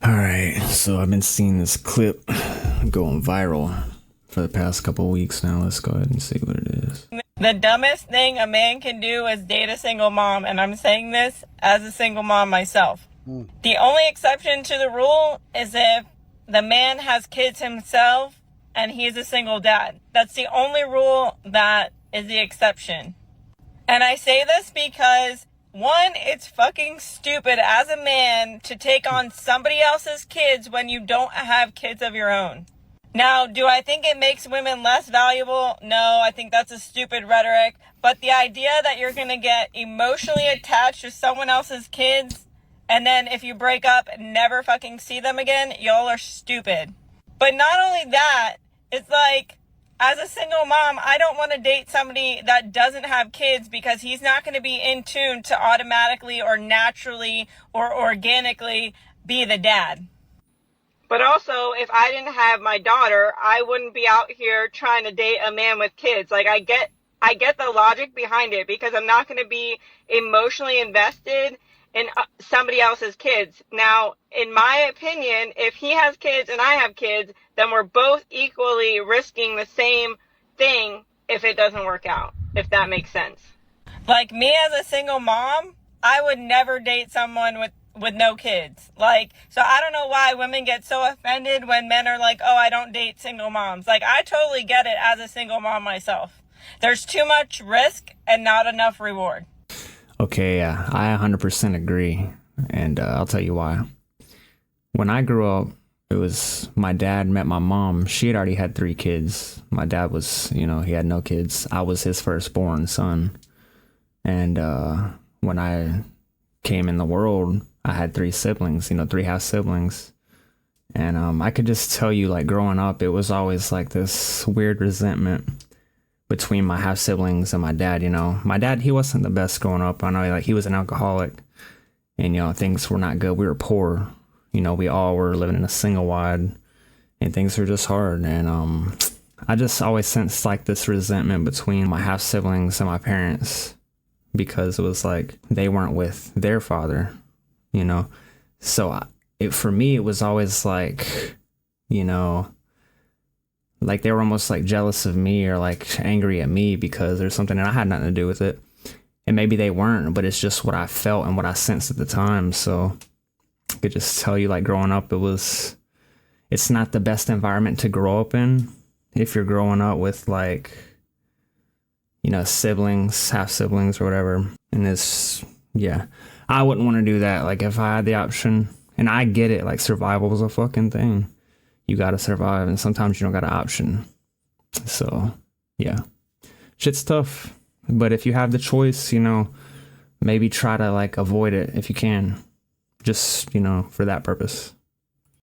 All right, so I've been seeing this clip going viral for the past couple of weeks now. Let's go ahead and see what it is. The dumbest thing a man can do is date a single mom, and I'm saying this as a single mom myself. The only exception to the rule is if the man has kids himself and he's a single dad. That's the only rule that is the exception. And I say this because, one, it's fucking stupid as a man to take on somebody else's kids when you don't have kids of your own. Now, do I think it makes women less valuable? No, I think that's a stupid rhetoric. But the idea that you're going to get emotionally attached to someone else's kids, and then if you break up, never fucking see them again, y'all are stupid. But not only that, it's like, as a single mom, I don't want to date somebody that doesn't have kids because he's not going to be in tune to automatically or naturally or organically be the dad. But also, if I didn't have my daughter, I wouldn't be out here trying to date a man with kids. Like, I get the logic behind it because I'm not going to be emotionally invested in somebody else's kids. Now, in my opinion, if he has kids and I have kids, then we're both equally risking the same thing if it doesn't work out, if that makes sense. Like, me as a single mom, I would never date someone with no kids. Like, so I don't know why women get so offended when men are like, oh, I don't date single moms. Like, I totally get it as a single mom myself. There's too much risk and not enough reward. Okay, yeah, I 100% agree, and I'll tell you why. When I grew up, it was my dad met my mom. She had already had 3 kids. My dad was, he had no kids. I was his firstborn son. And when I came in the world, I had 3 siblings, 3 half siblings. And I could just tell you, like, growing up, it was always like this weird resentment between my half siblings and my dad. My dad, he wasn't the best growing up. I know, like, he was an alcoholic, and things were not good. We were poor. We all were living in a single wide, and things were just hard. And I just always sensed like this resentment between my half siblings and my parents because it was like they weren't with their father. So for me, it was always like, like they were almost like jealous of me or like angry at me because there's something that I had nothing to do with it. And maybe they weren't, but it's just what I felt and what I sensed at the time. So I could just tell you, like, growing up, it's not the best environment to grow up in if you're growing up with, like, siblings, half siblings or whatever. And yeah, I wouldn't want to do that. Like, if I had the option, and I get it, like, survival is a fucking thing. You got to survive, and sometimes you don't got an option. So, yeah, shit's tough. But if you have the choice, maybe try to, like, avoid it if you can. Just, for that purpose.